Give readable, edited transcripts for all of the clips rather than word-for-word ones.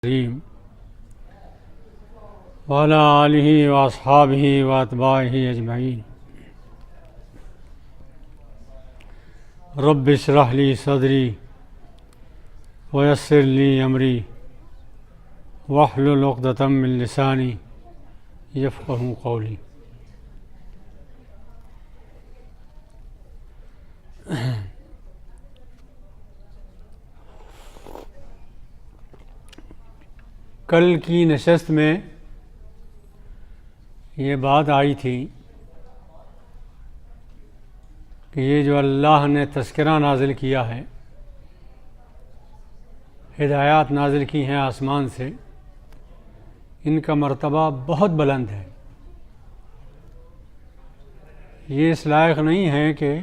الكريم وعلى آله وأصحابه وأتباعه أجمعين. رب اشرح لي صدري ويسر لي أمري واحلل عقدة من لساني يفقهوا قولي. کل کی نشست میں یہ بات آئی تھی کہ یہ جو اللہ نے تذکرہ نازل کیا ہے، ہدایات نازل کی ہیں آسمان سے، ان کا مرتبہ بہت بلند ہے. یہ اس لائق نہیں ہے کہ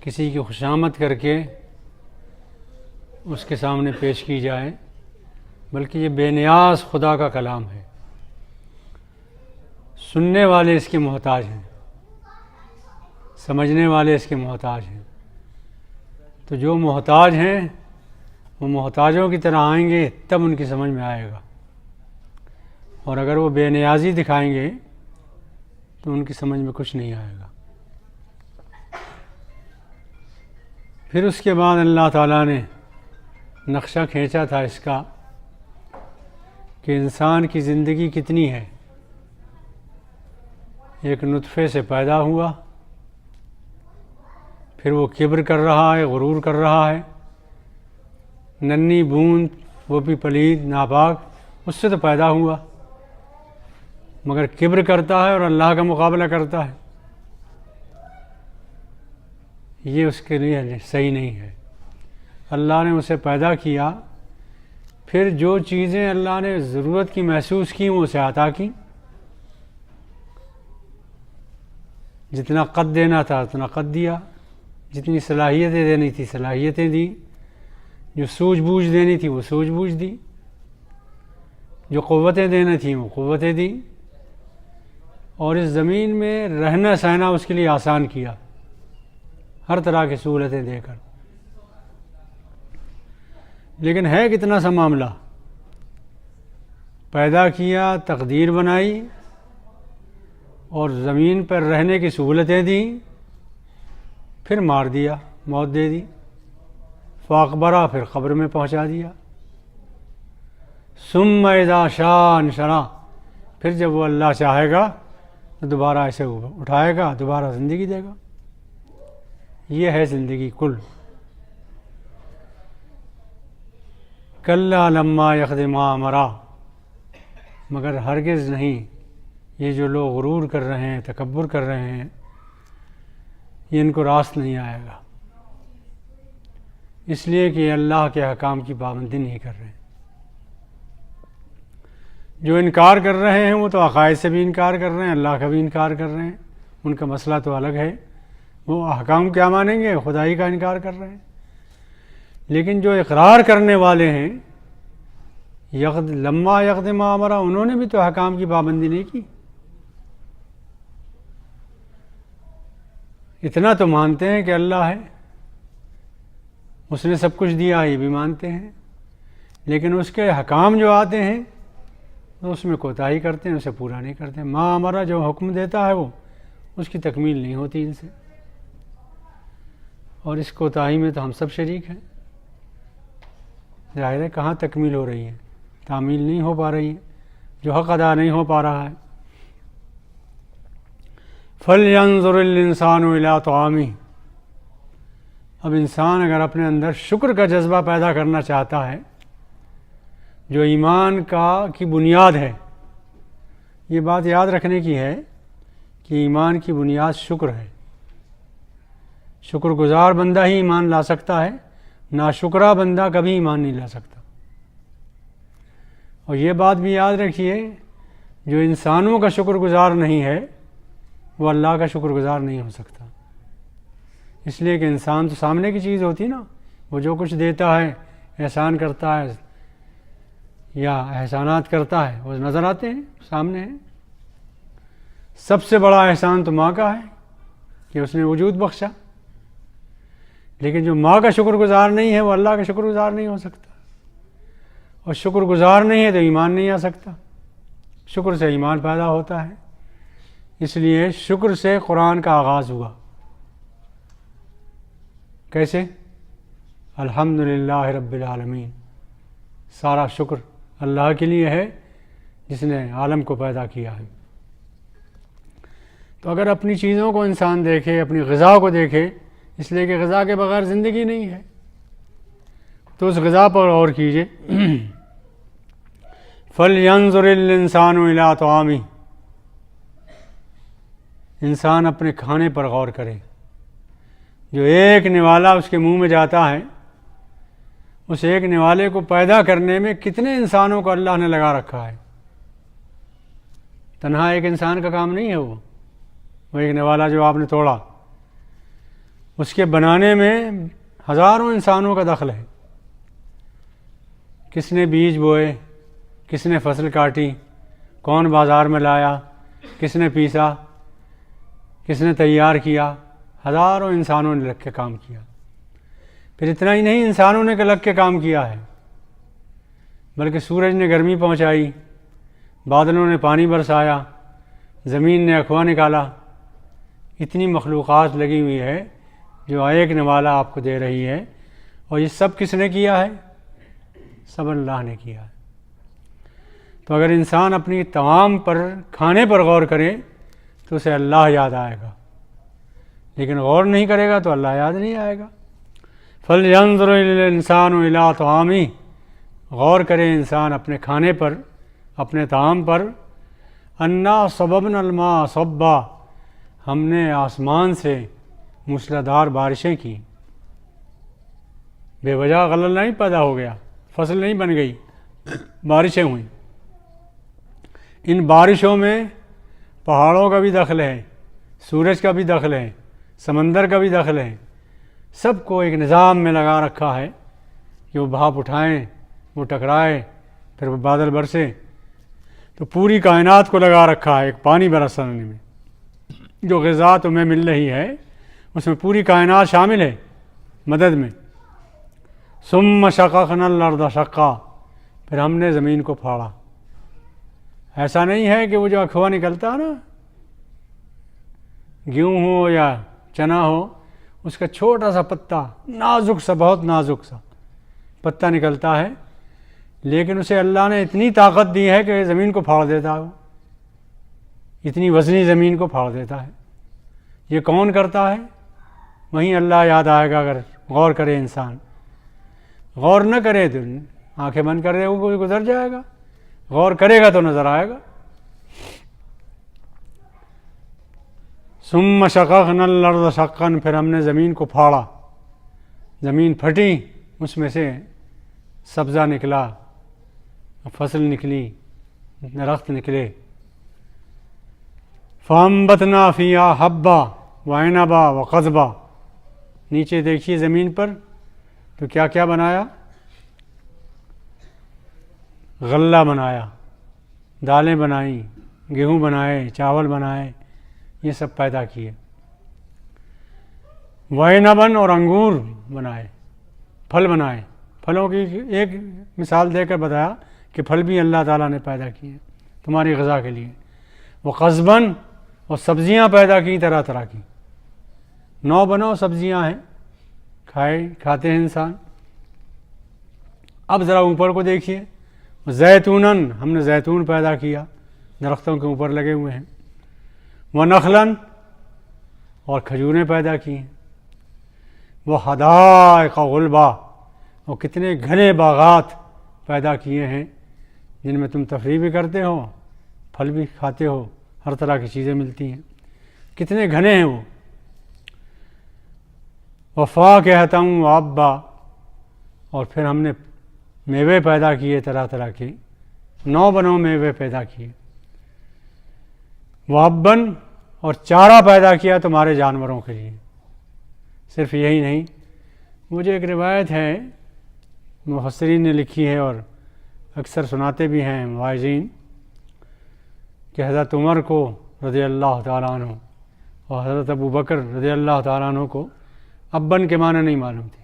کسی کی خوشامد کر کے اس کے سامنے پیش کی جائے، بلکہ یہ بے نیاز خدا کا کلام ہے. سننے والے اس کے محتاج ہیں، سمجھنے والے اس کے محتاج ہیں. تو جو محتاج ہیں وہ محتاجوں کی طرح آئیں گے تب ان کی سمجھ میں آئے گا، اور اگر وہ بے نیازی دکھائیں گے تو ان کی سمجھ میں کچھ نہیں آئے گا. پھر اس کے بعد اللہ تعالیٰ نے نقشہ کھینچا تھا اس کا کہ انسان کی زندگی کتنی ہے. ایک نطفے سے پیدا ہوا، پھر وہ کبر کر رہا ہے، غرور کر رہا ہے. ننھی بوند، وہ بھی پلید ناپاک، اس سے تو پیدا ہوا، مگر کبر کرتا ہے اور اللہ کا مقابلہ کرتا ہے. یہ اس کے لیے صحیح نہیں ہے. اللہ نے اسے پیدا کیا، پھر جو چیزیں اللہ نے ضرورت کی محسوس کی وہ اسے عطا کی. جتنا قد دینا تھا اتنا قد دیا، جتنی صلاحیتیں دینی تھی صلاحیتیں دی، جو سوجھ بوجھ دینی تھی وہ سوجھ بوجھ دی، جو قوتیں دینی تھیں وہ قوتیں دی، اور اس زمین میں رہنا سہنا اس کے لیے آسان کیا، ہر طرح کی سہولتیں دے کر. لیکن ہے کتنا سا معاملہ، پیدا کیا، تقدیر بنائی اور زمین پر رہنے کی سہولتیں دیں، پھر مار دیا، موت دے دی، فاقبرہ، پھر قبر میں پہنچا دیا. ثم اذا شاء انشرہ، پھر جب وہ اللہ چاہے گا تو دوبارہ ایسے اٹھائے گا، دوبارہ زندگی دے گا. یہ ہے زندگی کل. کلا لما یقض ما امرہ، مگر ہرگز نہیں، یہ جو لوگ غرور کر رہے ہیں، تکبر کر رہے ہیں، یہ ان کو راست نہیں آئے گا، اس لیے کہ یہ اللہ کے احکام کی پابندی نہیں کر رہے ہیں. جو انکار کر رہے ہیں وہ تو عقائد سے بھی انکار کر رہے ہیں، اللہ کا بھی انکار کر رہے ہیں، ان کا مسئلہ تو الگ ہے. وہ احکام کیا مانیں گے؟ خدائی کا انکار کر رہے ہیں. لیکن جو اقرار کرنے والے ہیں، لما یقض ما امرہ، انہوں نے بھی تو احکام کی پابندی نہیں کی. اتنا تو مانتے ہیں کہ اللہ ہے، اس نے سب کچھ دیا، یہ بھی مانتے ہیں، لیکن اس کے حکام جو آتے ہیں تو اس میں کوتاہی کرتے ہیں، اسے پورا نہیں کرتے. ما امرہ جو حکم دیتا ہے وہ اس کی تکمیل نہیں ہوتی ان سے، اور اس کوتاہی میں تو ہم سب شریک ہیں. ظاہر ہے کہاں تکمیل ہو رہی ہے، تعمیل نہیں ہو پا رہی ہے، جو حق ادا نہیں ہو پا رہا ہے. فَلْيَنظُرِ الْإِنسَانُ إِلَىٰ طَعَامِهِ، اب انسان اگر اپنے اندر شکر کا جذبہ پیدا کرنا چاہتا ہے، جو ایمان کی بنیاد ہے. یہ بات یاد رکھنے کی ہے کہ ایمان کی بنیاد شکر ہے. شکر گزار بندہ ہی ایمان لا سکتا ہے، ناشکرا بندہ کبھی ایمان نہیں لا سکتا. اور یہ بات بھی یاد رکھیے، جو انسانوں کا شکر گزار نہیں ہے وہ اللہ کا شکر گزار نہیں ہو سکتا. اس لیے کہ انسان تو سامنے کی چیز ہوتی نا، وہ جو کچھ دیتا ہے، احسان کرتا ہے یا احسانات کرتا ہے، وہ نظر آتے ہیں، سامنے ہیں. سب سے بڑا احسان تو ماں کا ہے کہ اس نے وجود بخشا، لیکن جو ماں کا شکر گزار نہیں ہے وہ اللہ کا شکر گزار نہیں ہو سکتا. اور شکر گزار نہیں ہے تو ایمان نہیں آ سکتا. شکر سے ایمان پیدا ہوتا ہے. اس لیے شکر سے قرآن کا آغاز ہوا. کیسے؟ الحمدللہ رب العالمین. سارا شکر اللہ کے لیے ہے جس نے عالم کو پیدا کیا ہے. تو اگر اپنی چیزوں کو انسان دیکھے، اپنی غذا کو دیکھے، اس لیے کہ غذا کے بغیر زندگی نہیں ہے، تو اس غذا پر غور کیجیے. فَلْيَنظُرِ الْإِنسَانُ إِلَىٰ طَعَامِهِ. انسان اپنے کھانے پر غور کرے. جو ایک نوالا اس کے منہ میں جاتا ہے، اس ایک نوالے کو پیدا کرنے میں کتنے انسانوں کو اللہ نے لگا رکھا ہے. تنہا ایک انسان کا کام نہیں ہے وہ ایک نوالا جو آپ نے توڑا، اس کے بنانے میں ہزاروں انسانوں کا دخل ہے. کس نے بیج بوئے، کس نے فصل کاٹی، کون بازار میں لایا، کس نے پیسا، کس نے تیار کیا، ہزاروں انسانوں نے لگ کے کام کیا. پھر اتنا ہی نہیں، انسانوں نے لگ کے کام کیا ہے، بلکہ سورج نے گرمی پہنچائی، بادلوں نے پانی برسایا، زمین نے اخوا نکالا. اتنی مخلوقات لگی ہوئی ہے جو ایک نوالا آپ کو دے رہی ہے. اور یہ سب کس نے کیا ہے؟ سب اللہ نے کیا ہے. تو اگر انسان اپنی طعام پر، کھانے پر غور کرے تو اسے اللہ یاد آئے گا، لیکن غور نہیں کرے گا تو اللہ یاد نہیں آئے گا. فَلْيَنظُرِ الْإِنسَانُ إِلَىٰ طَعَامِهِ. غور کرے انسان اپنے کھانے پر، اپنے طعام پر. أَنَّا صَبَبْنَا الْمَاءَ صَبًّا. ہم نے آسمان سے موسلادھار بارشیں کی. بے وجہ غلل نہیں پیدا ہو گیا، فصل نہیں بن گئی، بارشیں ہوئیں. ان بارشوں میں پہاڑوں کا بھی دخل ہے، سورج کا بھی دخل ہے، سمندر کا بھی دخل ہے. سب کو ایک نظام میں لگا رکھا ہے کہ وہ بھاپ اٹھائیں، وہ ٹکرائے، پھر وہ بادل برسے. تو پوری کائنات کو لگا رکھا ہے ایک پانی برسانے میں. جو غذا تمہیں مل رہی ہے اس میں پوری کائنات شامل ہے مدد میں. ثم شققنا الارض شقا. پھر ہم نے زمین کو پھاڑا. ایسا نہیں ہے کہ وہ جو اخوا نکلتا ہے نا، گیہوں ہو یا چنا ہو، اس کا چھوٹا سا پتا، نازک سا، بہت نازک سا پتا نکلتا ہے، لیکن اسے اللہ نے اتنی طاقت دی ہے کہ زمین کو پھاڑ دیتا ہے. وہ اتنی وزنی زمین کو پھاڑ دیتا ہے. یہ کون کرتا ہے؟ وہیں اللہ یاد آئے گا اگر غور کرے انسان. غور نہ کرے تو آنکھیں بند کر دے وہ گزر جائے گا، غور کرے گا تو نظر آئے گا. ثم شققنا الارض شقا. پھر ہم نے زمین کو پھاڑا، زمین پھٹی، اس میں سے سبزہ نکلا، فصل نکلی، درخت نکلے. فَأَنبَتْنَا فِيهَا حَبًّا وَعِنَبًا وَقَضْبًا. نیچے دیکھیے زمین پر تو کیا کیا بنایا؟ غلہ بنایا، دالیں بنائیں، گیہوں بنائے، چاول بنائے، یہ سب پیدا کیے. وَعِنَبًا. اور انگور بنائے، پھل بنائے. پھلوں کی ایک مثال دے کر بتایا کہ پھل بھی اللہ تعالیٰ نے پیدا کیے تمہاری غذا کے لیے. وَقَضْبًا. اور سبزیاں پیدا کی طرح طرح کی، 9 بنو سبزیاں ہیں، کھاتے ہیں انسان. اب ذرا اوپر کو دیکھیے. زیتوناً. ہم نے زیتون پیدا کیا، درختوں کے اوپر لگے ہوئے ہیں. وَنَخْلًا. اور کھجوریں پیدا کی ہیں. وَحَدَائِقَ غُلْبًا. اور کتنے گھنے باغات پیدا کیے ہیں جن میں تم تفریح بھی کرتے ہو، پھل بھی کھاتے ہو، ہر طرح کی چیزیں ملتی ہیں. کتنے گھنے ہیں وہ. وَفَاكِهَةً وَأَبًّا. اور پھر ہم نے میوے پیدا کیے طرح طرح کے، 9 بنوں میوے پیدا کیے. وَأَبًّا. اور چارہ پیدا کیا تمہارے جانوروں کے لیے. صرف یہی نہیں، مجھے ایک روایت ہے مفسرین نے لکھی ہے اور اکثر سناتے بھی ہیں واعظین کہ حضرت عمر کو رضی اللہ تعالیٰ عنہ اور حضرت ابو بکر رضی اللہ تعالیٰ عنہ کو ابن کے معنی نہیں معلوم تھی.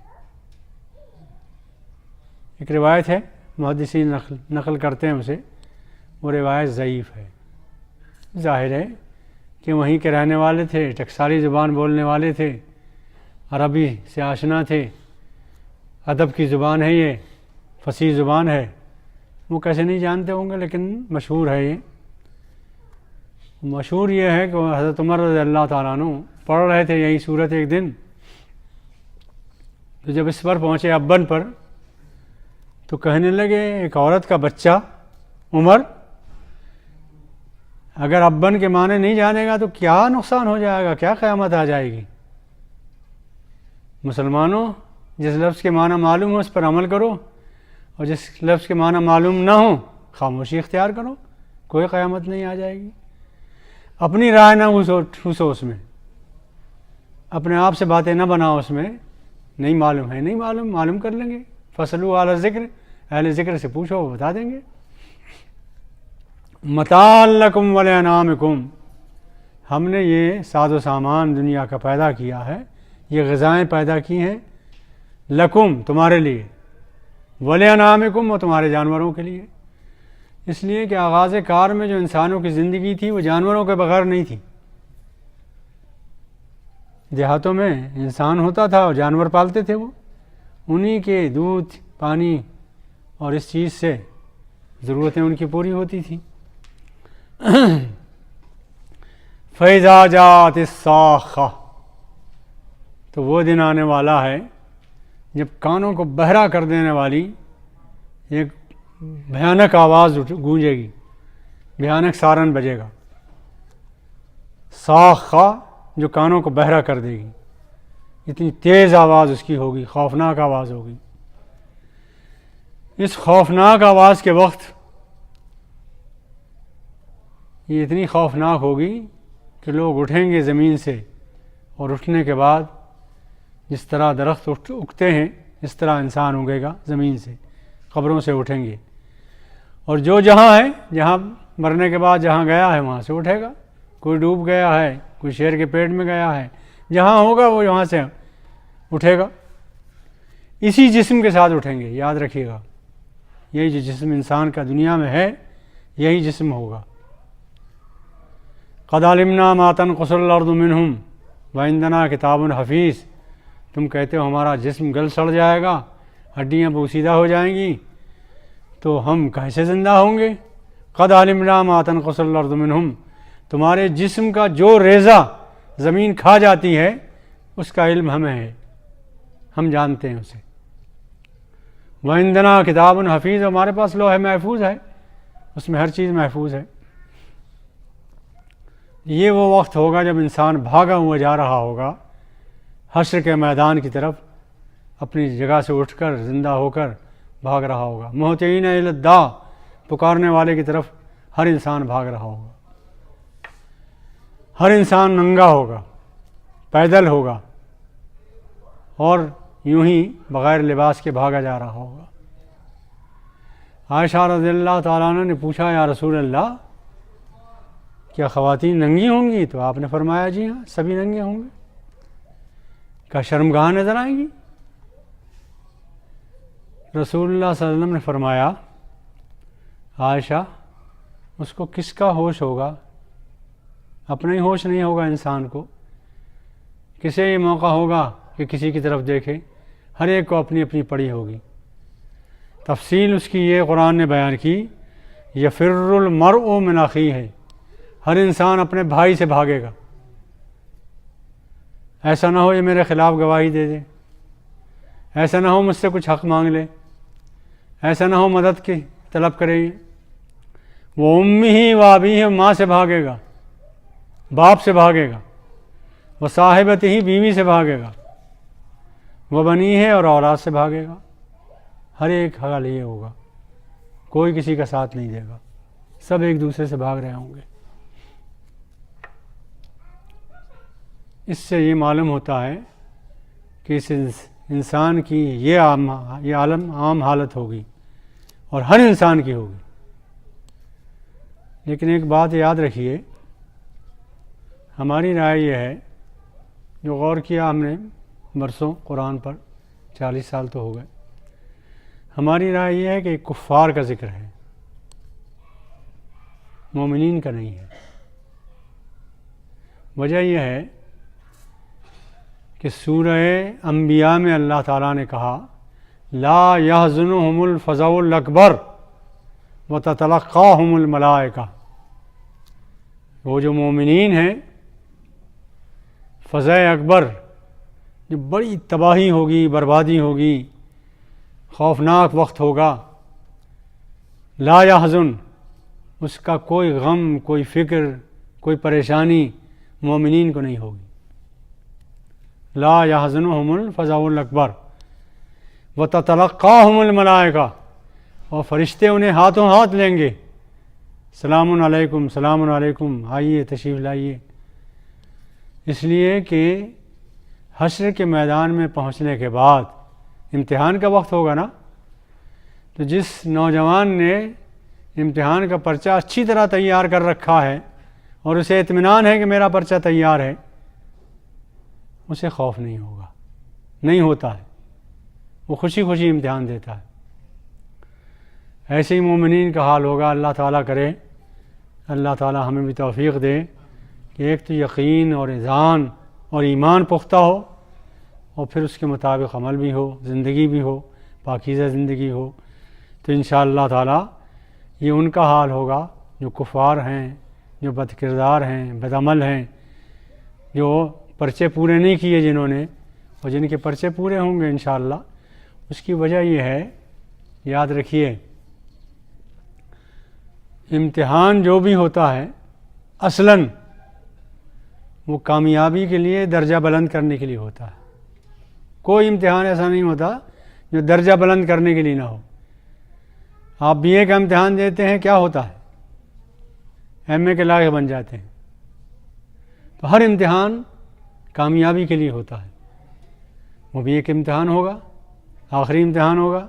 ایک روایت ہے محدثین نقل کرتے ہیں اسے، وہ روایت ضعیف ہے۔ ظاہر ہے کہ وہیں کے رہنے والے تھے، ٹکسالی زبان بولنے والے تھے، عربی سے آشنا تھے، ادب کی زبان ہے، یہ فصیح زبان ہے، وہ کیسے نہیں جانتے ہوں گے، لیکن مشہور ہے یہ۔ مشہور یہ ہے کہ حضرت عمر رضی اللہ تعالیٰ عنہ پڑھ رہے تھے یہی صورت ایک دن، تو جب اس پر پہنچے ابن پر تو کہنے لگے ایک عورت کا بچہ عمر اگر ابن کے معنی نہیں جانے گا تو کیا نقصان ہو جائے گا، کیا قیامت آ جائے گی۔ مسلمانوں، جس لفظ کے معنی معلوم ہو اس پر عمل کرو، اور جس لفظ کے معنی معلوم نہ ہو خاموشی اختیار کرو، کوئی قیامت نہیں آ جائے گی۔ اپنی رائے نہ ٹھوسو اس میں، اپنے آپ سے باتیں نہ بناؤ اس میں، نہیں معلوم ہے، نہیں معلوم کر لیں گے۔ فصلو اہل ذکر، اہل ذکر سے پوچھو، وہ بتا دیں گے۔ متاع لکم ولانعامکم، ہم نے یہ ساز و سامان دنیا کا پیدا کیا ہے، یہ غذائیں پیدا کی ہیں، لکم تمہارے لیے، ولانعامکم وہ تمہارے جانوروں کے لیے، اس لیے کہ آغاز کار میں جو انسانوں کی زندگی تھی وہ جانوروں کے بغیر نہیں تھی۔ دیہاتوں میں انسان ہوتا تھا اور جانور پالتے تھے، وہ انہی کے دودھ پانی اور اس چیز سے ضرورتیں ان کی پوری ہوتی تھیں۔ فَإِذَا جَاءَتِ الصَّاخَّةُ، تو وہ دن آنے والا ہے جب کانوں کو بہرا کر دینے والی ایک بھیانک آواز گونجے گی، بھیانک سارن بجے گا۔ صاخہ جو کانوں کو بہرا کر دے گی، اتنی تیز آواز اس کی ہوگی، خوفناک آواز ہوگی۔ اس خوفناک آواز کے وقت یہ اتنی خوفناک ہوگی کہ لوگ اٹھیں گے زمین سے، اور اٹھنے کے بعد جس طرح درخت اگتے ہیں اس طرح انسان اگے گا زمین سے، قبروں سے اٹھیں گے، اور جو جہاں ہے، جہاں مرنے کے بعد جہاں گیا ہے وہاں سے اٹھے گا۔ کوئی ڈوب گیا ہے، کوئی شیر کے پیٹ میں گیا ہے، جہاں ہوگا وہ وہاں سے اٹھے گا، اسی جسم کے ساتھ اٹھیں گے۔ یاد رکھیے گا، یہی جو جسم انسان کا دنیا میں ہے یہی جسم ہوگا۔ قد علمنا ما تنقص الارض منہم وعندنا کتاب حفیظ، تم کہتے ہو ہمارا جسم گل سڑ جائے گا، ہڈیاں بوسیدہ ہو جائیں گی، تو ہم کیسے زندہ ہوں گے؟ قد علمنا ما تنقص الارض منہم، تمہارے جسم کا جو ریزہ زمین کھا جاتی ہے اس کا علم ہمیں ہے، ہم جانتے ہیں اسے۔ وعندنا کتاب حفیظ، ہمارے پاس لوح محفوظ ہے، اس میں ہر چیز محفوظ ہے۔ یہ وہ وقت ہوگا جب انسان بھاگا ہوا جا رہا ہوگا حشر کے میدان کی طرف، اپنی جگہ سے اٹھ کر زندہ ہو کر بھاگ رہا ہوگا۔ مہطعین الی الداع، پکارنے والے کی طرف ہر انسان بھاگ رہا ہوگا، ہر انسان ننگا ہوگا، پیدل ہوگا، اور یوں ہی بغیر لباس کے بھاگا جا رہا ہوگا۔ عائشہ رضی اللہ تعالیٰ عنہ نے پوچھا یا رسول اللہ کیا خواتین ننگی ہوں گی؟ تو آپ نے فرمایا جی ہاں، سبھی ننگے ہوں گے۔ کیا شرمگاہ نظر آئیں گی؟ رسول اللہ صلی اللہ علیہ وسلم نے فرمایا عائشہ اس کو کس کا ہوش ہوگا؟ اپنا ہی ہوش نہیں ہوگا انسان کو، کسے یہ موقع ہوگا کہ کسی کی طرف دیکھے؟ ہر ایک کو اپنی اپنی پڑی ہوگی۔ تفصیل اس کی یہ قرآن نے بیان کی، یفر المرء من اخیہ، ہر انسان اپنے بھائی سے بھاگے گا۔ ایسا نہ ہو یہ میرے خلاف گواہی دے دے، ایسا نہ ہو مجھ سے کچھ حق مانگ لے، ایسا نہ ہو مدد کی طلب کرے۔ وہ امہ و ابیہ، ماں سے بھاگے گا، باپ سے بھاگے گا، وہ صاحبتہ ہی، بیوی سے بھاگے گا، وہ بنی ہے، اور اولاد سے بھاگے گا۔ ہر ایک حال یہ ہوگا، کوئی کسی کا ساتھ نہیں دے گا، سب ایک دوسرے سے بھاگ رہے ہوں گے۔ اس سے یہ معلوم ہوتا ہے کہ اس انسان کی یہ عام حالت ہوگی، اور ہر انسان کی ہوگی۔ لیکن ایک بات یاد رکھیے، ہماری رائے یہ ہے، جو غور کیا ہم نے برسوں قرآن پر، 40 سال تو ہو گئے، ہماری رائے یہ ہے کہ کفار کا ذکر ہے، مومنین کا نہیں ہے۔ وجہ یہ ہے کہ سورہ انبیاء میں اللہ تعالیٰ نے کہا لا یحزنہم الفزع الاکبر وتتلقاہم الملائکہ، وہ جو مومنین ہیں فزع اکبر، جو بڑی تباہی ہوگی، بربادی ہوگی، خوفناک وقت ہوگا، لا یحزن، اس کا کوئی غم، کوئی فکر، کوئی پریشانی مومنین کو نہیں ہوگی۔ لا یحزنہم الفزع الاکبر وتتلقاہم الملائکہ، اور فرشتے انہیں ہاتھوں ہاتھ لیں گے، سلام علیکم، سلام علیکم، آئیے تشریف لائیے۔ اس لیے کہ حشر کے میدان میں پہنچنے کے بعد امتحان کا وقت ہوگا نا، تو جس نوجوان نے امتحان کا پرچہ اچھی طرح تیار کر رکھا ہے اور اسے اطمینان ہے کہ میرا پرچہ تیار ہے، اسے خوف نہیں ہوگا، نہیں ہوتا ہے، وہ خوشی خوشی امتحان دیتا ہے۔ ایسے ہی مومنین کا حال ہوگا۔ اللہ تعالیٰ کرے، اللہ تعالیٰ ہمیں بھی توفیق دے کہ ایک تو یقین اور اذعان اور ایمان پختہ ہو، اور پھر اس کے مطابق عمل بھی ہو، زندگی بھی ہو، پاکیزہ زندگی ہو، تو انشاءاللہ تعالیٰ یہ ان کا حال ہوگا جو کفار ہیں، جو بد کردار ہیں، بد عمل ہیں، جو پرچے پورے نہیں کیے جنہوں نے، اور جن کے پرچے پورے ہوں گے انشاءاللہ۔ اس کی وجہ یہ ہے، یاد رکھیے، امتحان جو بھی ہوتا ہے اصلاً وہ کامیابی کے لیے، درجہ بلند کرنے کے لیے ہوتا ہے۔ کوئی امتحان ایسا نہیں ہوتا جو درجہ بلند کرنے کے لیے نہ ہو۔ آپ بی اے کا امتحان دیتے ہیں، کیا ہوتا ہے؟ ایم اے کے لائق بن جاتے ہیں۔ تو ہر امتحان کامیابی کے لیے ہوتا ہے۔ وہ بھی ایک امتحان ہوگا، آخری امتحان ہوگا۔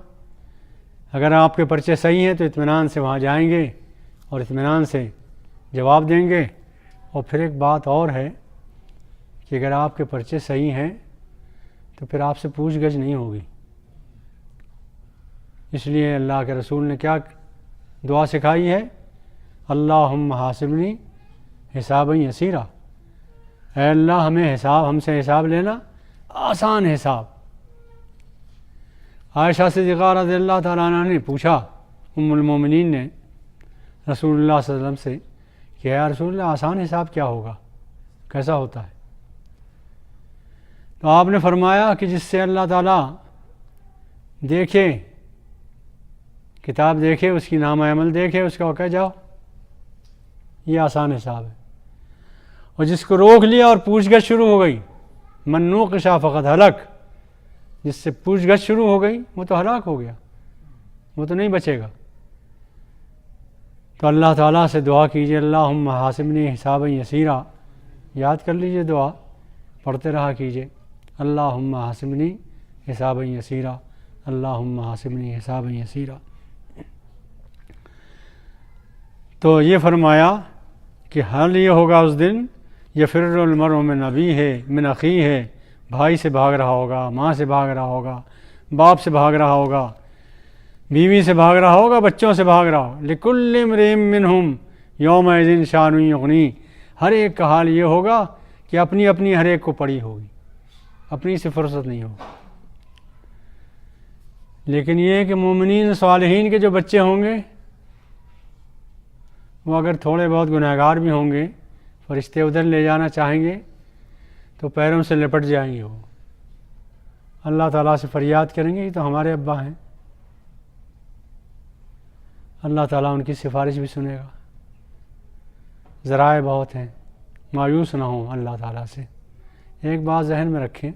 اگر آپ کے پرچے صحیح ہیں تو اطمینان سے وہاں جائیں گے اور اطمینان سے جواب دیں گے۔ اور پھر ایک بات اور ہے کہ اگر آپ کے پرچے صحیح ہیں تو پھر آپ سے پوچھ گچھ نہیں ہوگی۔ اس لیے اللہ کے رسول نے کیا دعا سکھائی ہے؟ اللہم حاسبنی حسابا یسیرا، اے اللہ ہم سے حساب لینا آسان حساب۔ عائشہ صدیقہ رضی اللہ تعالیٰ عنہ نے پوچھا، ام المومنین نے رسول اللہ صلی اللہ علیہ وسلم سے کہ یا رسول اللہ آسان حساب کیا ہوگا، کیسا ہوتا ہے؟ تو آپ نے فرمایا کہ جس سے اللہ تعالیٰ دیکھے، کتاب دیکھے، اس کی نامہ عمل دیکھے، اس کا کہہ جاؤ یہ آسان حساب ہے۔ اور جس کو روک لیا اور پوچھ گچھ شروع ہو گئی، من نوقش فقد ہلک، جس سے پوچھ گچھ شروع ہو گئی وہ تو ہلاک ہو گیا، وہ تو نہیں بچے گا۔ تو اللہ تعالیٰ سے دعا کیجیے اللہم حاسبنی حسابا یسیرا، یاد کر لیجیے، دعا پڑھتے رہا کیجیے، اللہم حاسبنی حسابا یسیرا، اللہم حاسبنی حسابا یسیرا۔ تو یہ فرمایا کہ حال یہ ہوگا اس دن یفر المرء من ابیہ من اخیہ، بھائی سے بھاگ رہا ہوگا، ماں سے بھاگ رہا ہوگا، باپ سے بھاگ رہا ہوگا، بیوی سے بھاگ رہا ہوگا، بچوں سے بھاگ رہا ہوگا۔ لکل امرئ منہم یومئذ شان یغنیہ، ہر ایک کا حال یہ ہوگا کہ اپنی اپنی ہر ایک کو پڑی ہوگی، اپنی سے فرصت نہیں ہوگی۔ لیکن یہ ہے کہ مومنین صالحین کے جو بچے ہوں گے وہ اگر تھوڑے بہت گنہگار بھی ہوں گے، فرشتے ادھر لے جانا چاہیں گے تو پیروں سے لپٹ جائیں گے، وہ اللہ تعالیٰ سے فریاد کریں گے یہ تو ہمارے ابا ہیں۔ اللہ تعالیٰ ان کی سفارش بھی سنے گا۔ ذرائع بہت ہیں، مایوس نہ ہوں اللہ تعالیٰ سے۔ ایک بات ذہن میں رکھیں،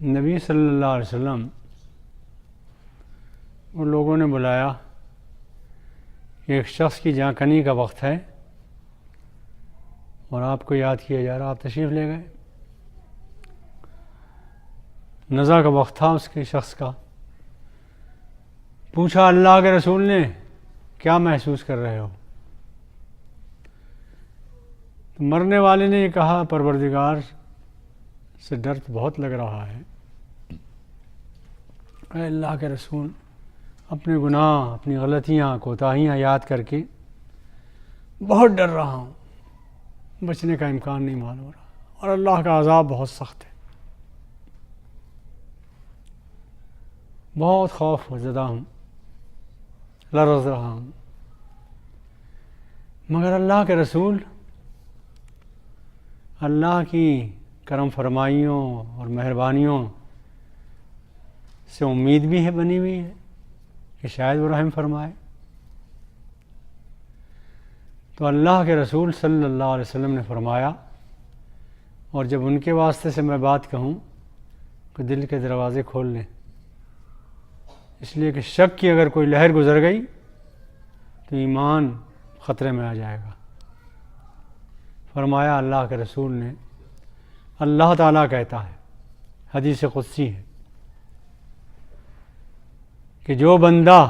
نبی صلی اللہ علیہ وسلم ان لوگوں نے بلایا کہ ایک شخص کی جہاں کنی کا وقت ہے اور آپ کو یاد کیا جا رہا، آپ تشریف لے گئے. نزا کا وقت تھا اس کے شخص کا. پوچھا اللہ کے رسول نے کیا محسوس کر رہے ہو؟ تو مرنے والے نے یہ کہا پروردگار سے ڈر تو بہت لگ رہا ہے. اے اللہ کے رسول، اپنے گناہ، اپنی غلطیاں، کوتاہیاں یاد کر کے بہت ڈر رہا ہوں، بچنے کا امکان نہیں معلوم ہو رہا، اور اللہ کا عذاب بہت سخت ہے. بہت خوف زدہ ہوں، لرز رہا ہوں. مگر اللہ کے رسول، اللہ کی کرم فرمائیوں اور مہربانیوں سے امید بھی ہے بنی ہوئی ہے کہ شاید وہ رحم فرمائے. تو اللہ کے رسول صلی اللہ علیہ وسلم نے فرمایا، اور جب ان کے واسطے سے میں بات کہوں کہ دل کے دروازے کھول لیں، اس لیے کہ شک کی اگر کوئی لہر گزر گئی تو ایمان خطرے میں آ جائے گا. فرمایا اللہ کے رسول نے، اللہ تعالیٰ کہتا ہے، حدیث قدسی ہے، کہ جو بندہ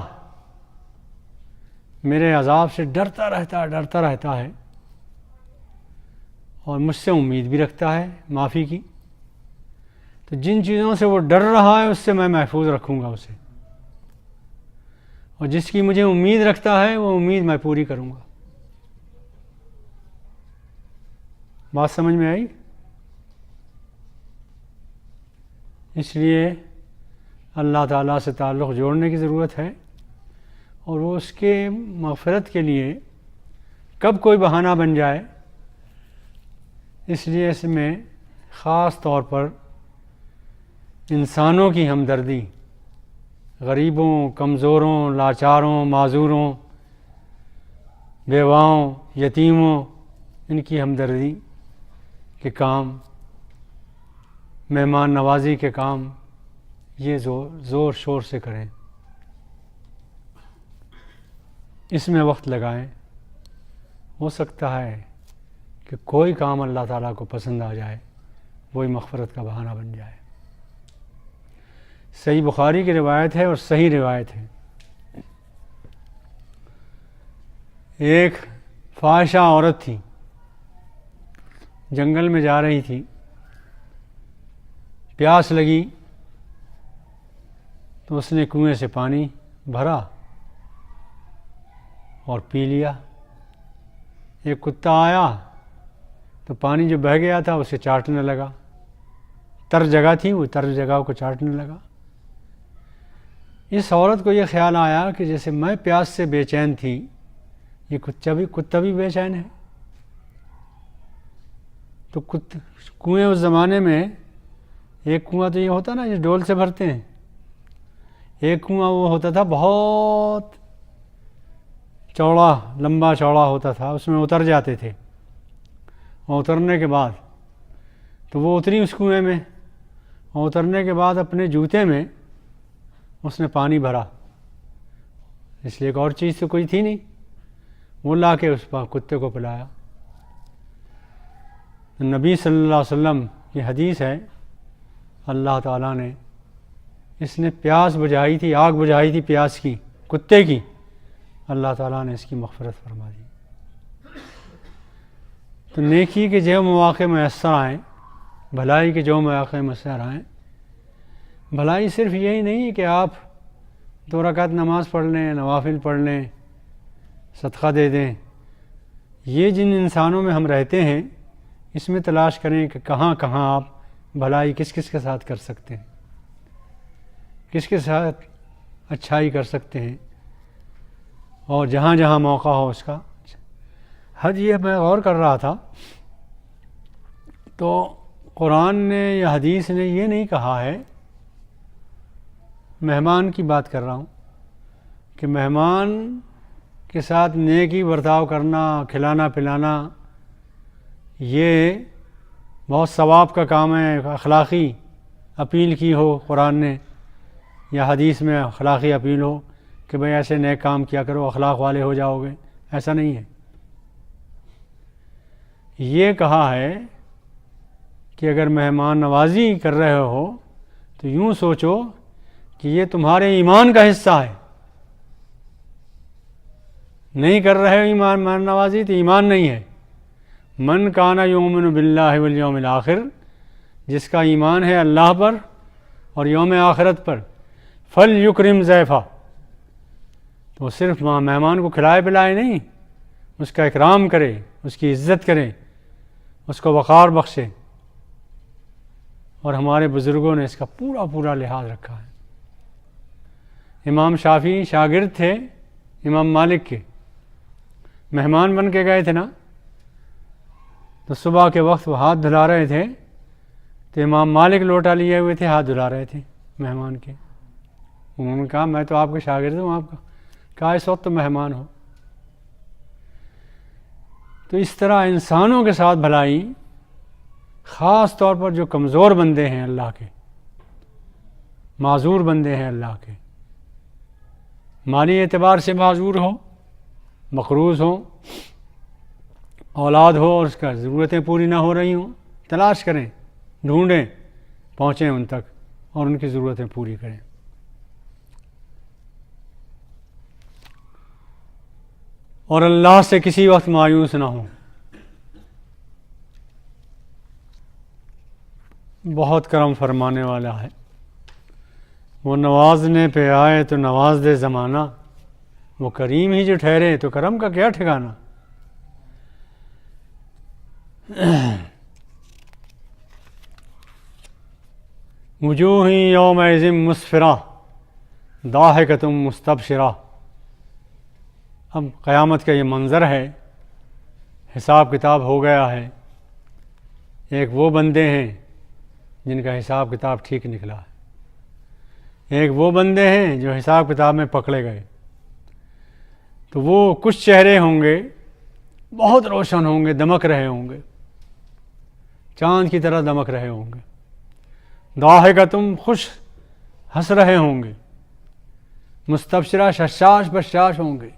میرے عذاب سے ڈرتا رہتا ہے اور مجھ سے امید بھی رکھتا ہے معافی کی، تو جن چیزوں سے وہ ڈر رہا ہے اس سے میں محفوظ رکھوں گا اسے، اور جس کی مجھے امید رکھتا ہے وہ امید میں پوری کروں گا. بات سمجھ میں آئی؟ اس لیے اللہ تعالیٰ سے تعلق جوڑنے کی ضرورت ہے، اور وہ اس کے مغفرت کے لیے کب کوئی بہانہ بن جائے، اس لیے اس میں خاص طور پر انسانوں کی ہمدردی، غریبوں، کمزوروں، لاچاروں، معذوروں، بیواؤں، یتیموں، ان کی ہمدردی کے کام، مہمان نوازی کے کام، یہ زور شور سے کریں، اس میں وقت لگائیں. ہو سکتا ہے کہ کوئی کام اللہ تعالیٰ کو پسند آ جائے، وہی مغفرت کا بہانہ بن جائے. صحیح بخاری کی روایت ہے اور صحیح روایت ہے. ایک فاحشہ عورت تھی، جنگل میں جا رہی تھی، پیاس لگی تو اس نے کنویں سے پانی بھرا اور پی لیا. ایک کتا آیا تو پانی جو بہہ گیا تھا اسے چاٹنے لگا. تر جگہ تھی، وہ تر جگہ کو چاٹنے لگا. اس عورت کو یہ خیال آیا کہ جیسے میں پیاس سے بے چین تھی، یہ کتا بھی بے چین ہے. تو کنویں اس زمانے میں، ایک کنواں تو یہ ہوتا نا، یہ ڈول سے بھرتے ہیں، ایک کنواں وہ ہوتا تھا بہت چوڑا، لمبا چوڑا ہوتا تھا، اس میں اتر جاتے تھے، اور اترنے کے بعد تو وہ اتری اس کنویں میں، اور اترنے کے بعد اپنے جوتے میں اس نے پانی بھرا، اس لیے ایک اور چیز تو کوئی تھی نہیں، وہ لا کے اس کتے کو پلایا. نبی صلی اللہ علیہ وسلم کی حدیث ہے، اللہ تعالیٰ نے، اس نے پیاس بجھائی تھی، آگ بجھائی تھی پیاس کی، کتے کی، اللہ تعالیٰ نے اس کی مغفرت فرما دی. تو نیکی کے جو مواقع میسر آئیں، بھلائی کے جو مواقع میسر آئیں، بھلائی صرف یہی نہیں ہے کہ آپ 2 رکعت نماز پڑھ لیں، نوافل پڑھ لیں، صدقہ دے دیں. یہ جن انسانوں میں ہم رہتے ہیں، اس میں تلاش کریں کہ کہاں کہاں آپ بھلائی کس کس کے ساتھ کر سکتے ہیں، کس کے ساتھ اچھائی کر سکتے ہیں، اور جہاں جہاں موقع ہو اس کا. حج یہ میں غور کر رہا تھا تو قرآن نے یا حدیث نے یہ نہیں کہا ہے، مہمان کی بات کر رہا ہوں، کہ مہمان کے ساتھ نیکی برتاؤ کرنا، کھلانا پلانا، یہ بہت ثواب کا کام ہے، اخلاقی اپیل کی ہو قرآن نے یا حدیث میں اخلاقی اپیل ہو کہ بھئی ایسے نیک کام کیا کرو اخلاق والے ہو جاؤ گے، ایسا نہیں ہے۔ یہ کہا ہے کہ اگر مہمان نوازی کر رہے ہو تو یوں سوچو کہ یہ تمہارے ایمان کا حصہ ہے، نہیں کر رہے ہو مہمان نوازی تو ایمان نہیں ہے۔ من کان یؤمن باللہ والیوم الآخر، جس کا ایمان ہے اللہ پر اور یوم آخرت پر، فلیکرم ضیفہ، تو وہ صرف مہمان کو کھلائے پلائے نہیں، اس کا اکرام کرے، اس کی عزت کرے، اس کو وقار بخشے۔ اور ہمارے بزرگوں نے اس کا پورا پورا لحاظ رکھا ہے۔ امام شافعی شاگرد تھے امام مالک کے، مہمان بن کے گئے تھے نا، تو صبح کے وقت وہ ہاتھ دھلا رہے تھے تو امام مالک لوٹا لیے ہوئے تھے، ہاتھ دھلا رہے تھے مہمان کے۔ انہوں نے کہا میں تو آپ کے شاگرد ہوں، آپ کا کہا اس وقت تو مہمان ہو۔ تو اس طرح انسانوں کے ساتھ بھلائی، خاص طور پر جو کمزور بندے ہیں اللہ کے، معذور بندے ہیں اللہ کے، مالی اعتبار سے معذور ہو، مقروض ہو، اولاد ہو اور اس کا ضرورتیں پوری نہ ہو رہی ہوں، تلاش کریں، ڈھونڈیں، پہنچیں ان تک اور ان کی ضرورتیں پوری کریں۔ اور اللہ سے کسی وقت مایوس نہ ہوں۔ بہت کرم فرمانے والا ہے، وہ نوازنے پہ آئے تو نواز دے زمانہ، وہ کریم ہی جو ٹھہرے تو کرم کا کیا ٹھکانہ۔ وجوہ یومئذ مسفرہ ضاحکۃ مستبشرہ۔ اب قیامت کا یہ منظر ہے، حساب کتاب ہو گیا ہے۔ ایک وہ بندے ہیں جن کا حساب کتاب ٹھیک نکلا ہے، ایک وہ بندے ہیں جو حساب کتاب میں پکڑے گئے۔ تو وہ کچھ چہرے ہوں گے بہت روشن ہوں گے، دمک رہے ہوں گے، چاند کی طرح دمک رہے ہوں گے، ضاحکۃ خوش ہنس رہے ہوں گے، مستبشرہ ششاش بشاش ہوں گے،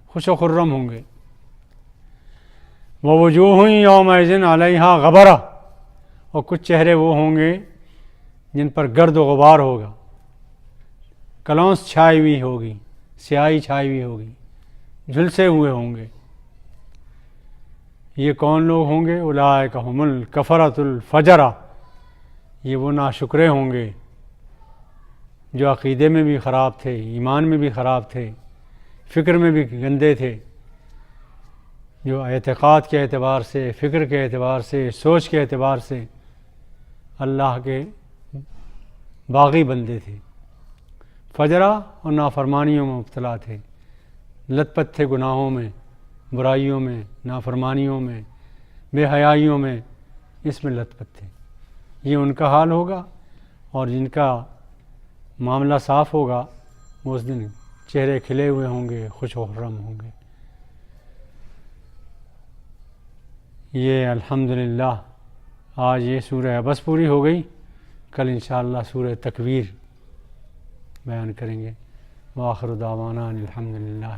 خوش و خرم ہوں گے۔ ووجوہ یومئذ علیہا غبرہ، اور کچھ چہرے وہ ہوں گے جن پر گرد و غبار ہوگا، کلونس چھائی ہوئی ہوگی، سیاہی چھائی ہوئی ہوگی، جھلسے ہوئے ہوں گے۔ یہ کون لوگ ہوں گے؟ اولئک ھم الکفرۃ الفجرہ، یہ وہ ناشکرے ہوں گے جو عقیدے میں بھی خراب تھے، ایمان میں بھی خراب تھے، فکر میں بھی گندے تھے، جو اعتقاد کے اعتبار سے، فکر کے اعتبار سے، سوچ کے اعتبار سے اللہ کے باغی بندے تھے، فجرہ اور نافرمانیوں میں مبتلا تھے، لت پت تھے گناہوں میں، برائیوں میں، نافرمانیوں میں، بے حیائیوں میں، اس میں لت پت تھے۔ یہ ان کا حال ہوگا، اور جن کا معاملہ صاف ہوگا وہ اس دن چہرے کھلے ہوئے ہوں گے، خوش و خرم ہوں گے۔ یہ الحمدللہ آج یہ سورہ عبس پوری ہو گئی، کل انشاءاللہ سورہ تکویر بیان کریں گے۔ وآخر دعوانا الحمدللہ۔